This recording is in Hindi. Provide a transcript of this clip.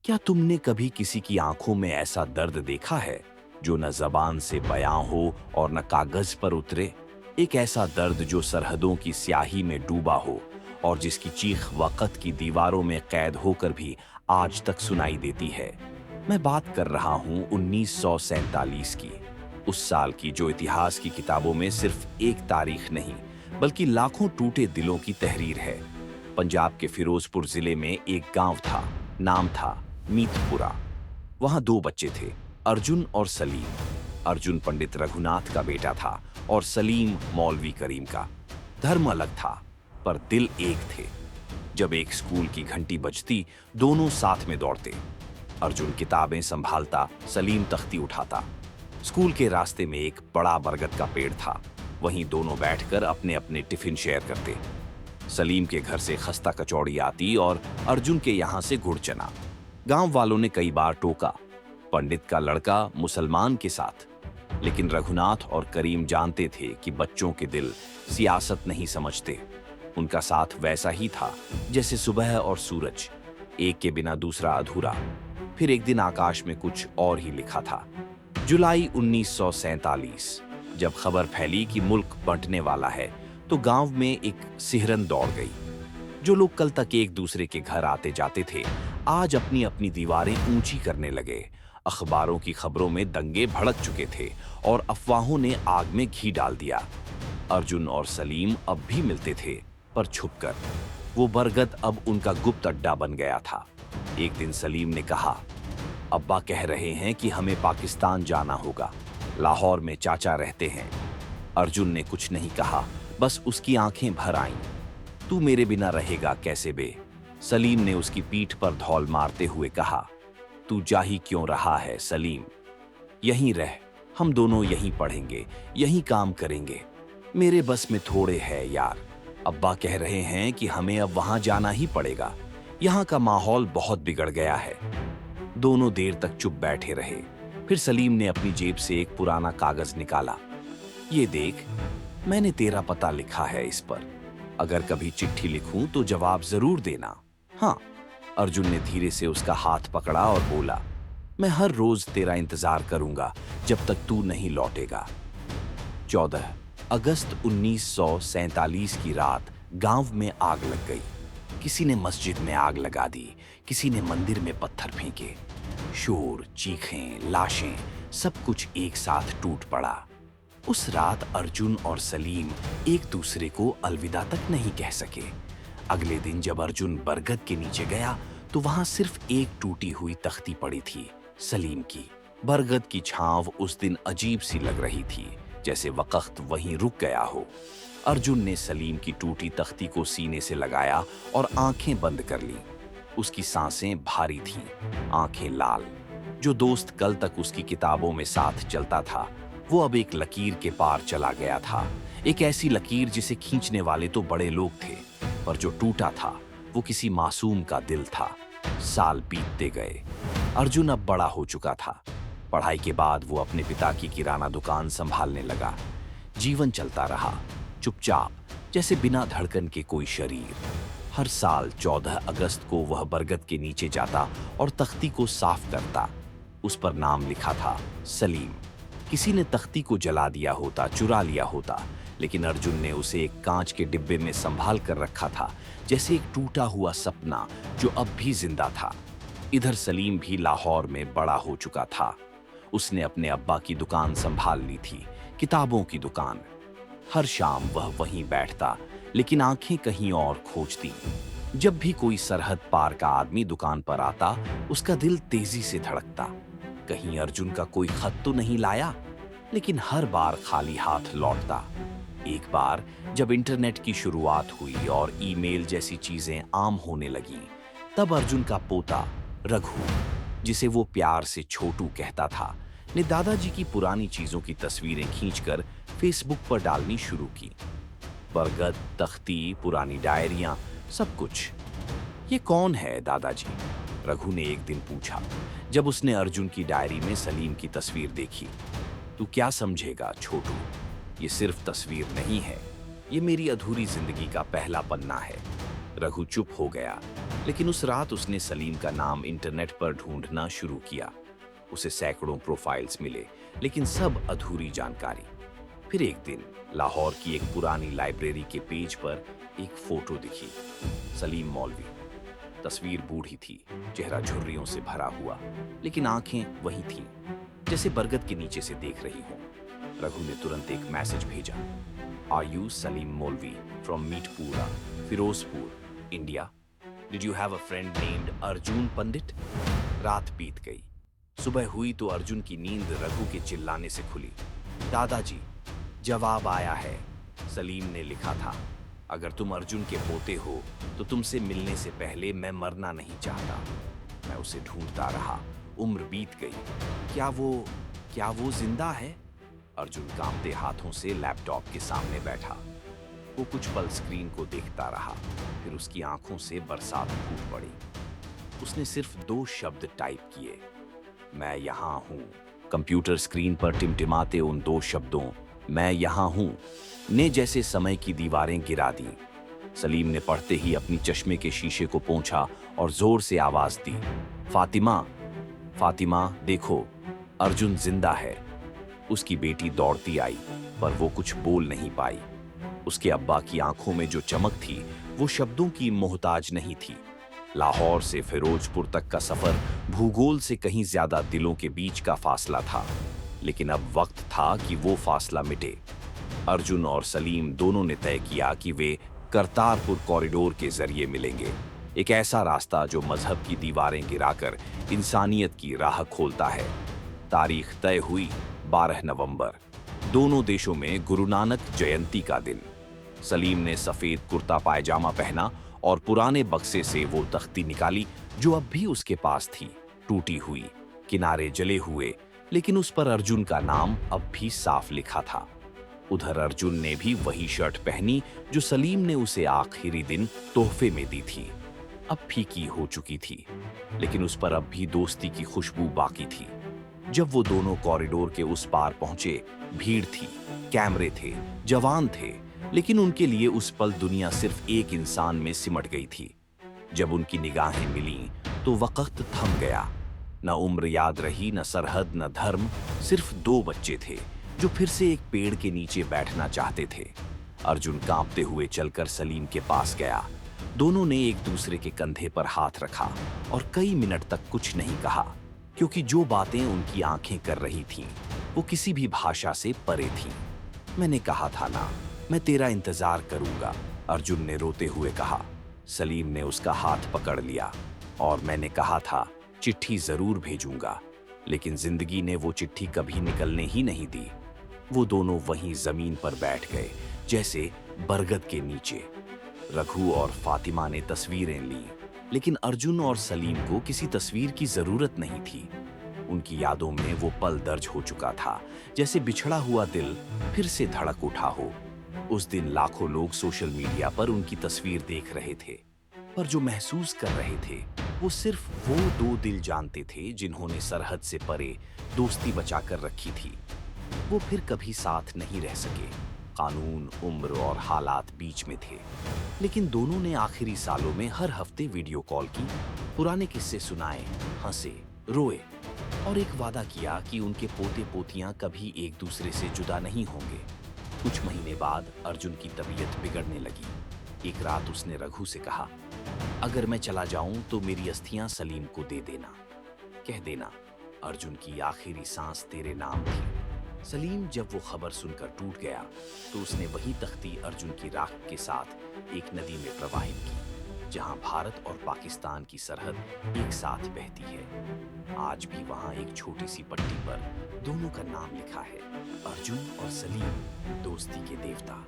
क्या तुमने कभी किसी की आंखों में ऐसा दर्द देखा है जो न जबान से बयां हो और न कागज पर उतरे? एक ऐसा दर्द जो सरहदों की स्याही में डूबा हो और जिसकी चीख वक़्त की दीवारों में कैद होकर भी आज तक सुनाई देती है। मैं बात कर रहा हूं 1947 की, उस साल की जो इतिहास की किताबों में सिर्फ एक तारीख नहीं बल्कि लाखों टूटे दिलों की तहरीर है। पंजाब के फिरोजपुर जिले में एक गांव था, नाम था मीतपुरा। वहां दो बच्चे थे, अर्जुन और सलीम। अर्जुन पंडित रघुनाथ का बेटा था और सलीम मौलवी करीम का। धर्म अलग था पर दिल एक थे। जब एक स्कूल की घंटी बजती, दोनों साथ में दौड़ते। अर्जुन किताबें संभालता, सलीम तख्ती उठाता। स्कूल के रास्ते में एक बड़ा बरगद का पेड़ था, वहीं दोनों बैठकर अपने अपने टिफिन शेयर करते। सलीम के घर से खस्ता कचौड़ी आती और अर्जुन के यहां से गुड़ चना। गांव वालों ने कई बार टोका, पंडित का लड़का मुसलमान के साथ, लेकिन रघुनाथ और करीम जानते थे कि बच्चों के दिल सियासत नहीं समझते। उनका साथ वैसा ही था जैसे सुबह और सूरज, एक के बिना दूसरा अधूरा। फिर एक दिन आकाश में कुछ और ही लिखा था। जुलाई 1947। जब खबर फैली कि मुल्क बंटने वाला है तो गांव में एक सिहरन दौड़ गई। जो लोग कल तक एक दूसरे के घर आते जाते थे, आज अपनी अपनी दीवारें ऊंची करने लगे। अखबारों की खबरों में दंगे भड़क चुके थे और अफवाहों ने आग में घी डाल दिया। अर्जुन और सलीम अब भी मिलते थे, पर छुपकर। वो बरगद अब उनका गुप्त अड्डा बन गया था। एक दिन सलीम ने कहा, अब्बा कह रहे हैं कि हमें पाकिस्तान जाना होगा, लाहौर में चाचा रहते हैं। अर्जुन ने कुछ नहीं कहा, बस उसकी आंखें भर आईं। तू मेरे बिना रहेगा कैसे बे? सलीम ने उसकी पीठ पर धौल मारते हुए कहा, तू जा ही क्यों रहा है सलीम? यहीं रह, हम दोनों यहीं पढ़ेंगे, यहीं काम करेंगे। मेरे बस में थोड़े है यार। अब्बा कह रहे हैं कि हमें अब वहां जाना ही पड़ेगा, यहाँ का माहौल बहुत बिगड़ गया है। दोनों देर तक चुप बैठे रहे। फिर सलीम ने अपनी जेब से एक पुराना कागज निकाला। ये देख, मैंने तेरा पता लिखा है इस पर। अगर कभी चिट्ठी लिखूं तो जवाब जरूर देना। हाँ। अर्जुन ने धीरे से उसका हाथ पकड़ा और बोला, मैं हर रोज तेरा इंतजार करूंगा जब तक तू नहीं लौटेगा। 14 अगस्त 1947 की रात गांव में आग लग गई। किसी ने मस्जिद में आग लगा दी, किसी ने मंदिर में पत्थर फेंके। शोर, चीखें, लाशें, सब कुछ एक साथ टूट पड़ा। उस रात अर्जुन और सलीम एक दूसरे को अलविदा तक नहीं कह सके। अगले दिन जब अर्जुन बरगद के नीचे गया तो वहां सिर्फ एक टूटी हुई तख्ती पड़ी थी, सलीम की। बरगद की छांव उस दिन अजीब सी लग रही थी, जैसे वक्त वहीं रुक गया हो। अर्जुन ने सलीम की टूटी तख्ती को सीने से लगाया और आंखें बंद कर ली। उसकी सांसें भारी थीं, आंखें लाल। जो दोस्त कल तक उसकी किताबों में साथ चलता था, वो अब एक लकीर के पार चला गया था। एक ऐसी लकीर जिसे खींचने वाले तो बड़े लोग थे, पर जो टूटा था वो किसी मासूम का दिल था। साल बीतते गए। अर्जुन अब बड़ा हो चुका था। पढ़ाई के बाद वो अपने पिता की किराना दुकान संभालने लगा। जीवन चलता रहा, चुपचाप, जैसे बिना धड़कन के कोई शरीर। हर साल 14 अगस्त को वह बरगद के नीचे जाता और तख्ती को साफ करता। उस पर नाम लिखा था सलीम। किसी ने तख्ती को जला दिया होता, चुरा लिया होता, लेकिन अर्जुन ने उसे एक कांच के डिब्बे में संभाल कर रखा था, जैसे एक टूटा हुआ सपना जो अब भी जिंदा था। इधर सलीम भी लाहौर में बड़ा हो चुका था। उसने अपने अब्बा की दुकान संभाल ली थी, किताबों की दुकान। हर शाम वह वहीं बैठता, लेकिन आंखें कहीं और खोजती। जब भी कोई सरहद पार का आदमी दुकान पर आता, उसका दिल तेजी से धड़कता। कहीं अर्जुन का कोई खत तो नहीं लाया, लेकिन हर बार खाली हाथ लौटता। एक बार जब इंटरनेट की शुरुआत हुई और ईमेल जैसी चीजें आम होने लगीं, तब अर्जुन का पोता रघु, जिसे वो प्यार से छोटू कहता था, ने दादाजी की पुरानी चीजों की तस्वीरें खींचकर फेसबुक पर डालनी शुरू की। बरगद, तख्ती, पुरानी डायरियां, सब कुछ। ये कौन है दादाजी? रघु ने एक दिन पूछा, जब उसने अर्जुन की डायरी में सलीम की तस्वीर देखी। तू क्या समझेगा छोटू, ये सिर्फ तस्वीर नहीं है, ये मेरी अधूरी जिंदगी का पहला पन्ना है। रघु चुप हो गया। लेकिन उस रात उसने सलीम का नाम इंटरनेट पर ढूंढना शुरू किया। उसे सैकड़ों प्रोफाइल्स मिले, लेकिन सब अधूरी जानकारी। फिर एक दिन लाहौर की एक पुरानी लाइब्रेरी के पेज पर एक फोटो दिखी। सलीम मौलवी। तस्वीर बूढ़ी थी, चेहरा झुर्रियों से भरा हुआ, लेकिन आंखें वही थीं, जैसे बरगद के नीचे से देख रही हों। रघु ने तुरंत एक मैसेज भेजा। Are you Salim Maulvi from Meetpura, Firozpur, India? Did you have a friend named Arjun Pandit? रात बीत गई। सुबह हुई तो अर्जुन की नींद रघु के चिल्लाने से खुली। दादाजी, जवाब आया है। सलीम ने लिखा था, अगर तुम अर्जुन के पोते हो तो तुमसे मिलने से पहले मैं मरना नहीं चाहता। मैं उसे ढूंढता रहा, उम्र बीत गई। क्या वो जिंदा है? अर्जुन कांपते हाथों से लैपटॉप के सामने बैठा। वो कुछ पल स्क्रीन को देखता रहा, फिर उसकी आंखों से बरसात फूट पड़ी। उसने सिर्फ 2 शब्द टाइप किए, मैं यहां हूं। कंप्यूटर स्क्रीन पर टिमटिमाते उन 2 शब्दों, मैं यहां हूं, ने जैसे समय की दीवारें गिरा दी। सलीम ने पढ़ते ही अपनी चश्मे के शीशे को पोंछा और जोर से आवाज दी, फातिमा, फातिमा देखो, अर्जुन जिंदा है। उसकी बेटी दौड़ती आई, पर वो कुछ बोल नहीं पाई। उसके अब्बा की आंखों में जो चमक थी वो शब्दों की मोहताज नहीं थी। लाहौर से फिरोजपुर तक का सफर भूगोल से कहीं ज्यादा दिलों के बीच का फासला था, लेकिन अब वक्त था कि वो फासला मिटे। अर्जुन और सलीम दोनों ने तय किया कि वे करतारपुर कॉरिडोर के जरिए मिलेंगे, एक ऐसा रास्ता जो मजहब की दीवारें गिराकर इंसानियत की राह खोलता है। तारीख तय हुई 12 नवंबर। दोनों देशों में गुरु नानक जयंती का दिन। सलीम ने सफेद कुर्ता पायजामा पहना और पुराने बक्से से वो तख्ती निकाली जो अब भी उसके पास थी, टूटी हुई, किनारे जले हुए, लेकिन उस पर अर्जुन का नाम अब भी साफ लिखा था। उधर अर्जुन ने भी वही शर्ट पहनी जो सलीम ने उसे आखिरी दिन तोहफे में दी थी। अब फीकी हो चुकी थी, लेकिन उस पर अब भी दोस्ती की खुशबू बाकी थी। जब वो दोनों कॉरिडोर के उस पार पहुंचे, भीड़ थी, कैमरे थे, जवान थे, लेकिन उनके लिए उस पल दुनिया सिर्फ एक इंसान में सिमट गई थी। जब उनकी निगाहें मिलीं, तो वक्त थम गया। न उम्र याद रही, न सरहद, न धर्म, सिर्फ 2 बच्चे थे जो फिर से एक पेड़ के नीचे बैठना चाहते थे। अर्जुन कांपते हुए चलकर सलीम के पास गया। दोनों ने एक दूसरे के कंधे पर हाथ रखा और कई मिनट तक कुछ नहीं कहा, क्योंकि जो बातें उनकी आंखें कर रही थीं, वो किसी भी भाषा से परे थीं। मैंने कहा था ना, मैं तेरा इंतजार करूंगा, अर्जुन ने रोते हुए कहा। सलीम ने उसका हाथ पकड़ लिया। और मैंने कहा था, चिट्ठी जरूर भेजूंगा, लेकिन जिंदगी ने वो चिट्ठी कभी निकलने ही नहीं दी। वो दोनों वहीं जमीन पर बैठ गए, जैसे बरगद के नीचे। रघु और फातिमा ने तस्वीरें ली, लेकिन अर्जुन और सलीम को किसी तस्वीर की जरूरत नहीं थी। उनकी यादों में वो पल दर्ज हो चुका था, जैसे बिछड़ा हुआ दिल फिर से धड़क उठा हो। उस दिन लाखों लोग सोशल मीडिया पर उनकी तस्वीर देख रहे थे, पर जो महसूस कर रहे थे वो सिर्फ वो 2 दिल जानते थे जिन्होंने सरहद से परे दोस्ती बचाकर रखी थी। वो फिर कभी साथ नहीं रह सके, कानून, उम्र और हालात बीच में थे, लेकिन दोनों ने आखिरी सालों में हर हफ्ते वीडियो कॉल की, पुराने किस्से सुनाए, हंसे, रोए और एक वादा किया कि उनके पोते पोतियां कभी एक दूसरे से जुदा नहीं होंगे। कुछ महीने बाद अर्जुन की तबीयत बिगड़ने लगी। एक रात उसने रघु से कहा, अगर मैं चला जाऊं तो मेरी अस्थियां सलीम को दे देना, कह देना अर्जुन की आखिरी सांस तेरे नाम थी। सलीम जब वो खबर सुनकर टूट गया तो उसने वही तख्ती अर्जुन की राख के साथ एक नदी में प्रवाहित की, जहां भारत और पाकिस्तान की सरहद एक साथ बहती है। आज भी वहां एक छोटी सी पट्टी पर दोनों का नाम लिखा है, अर्जुन और सलीम, दोस्ती के देवता।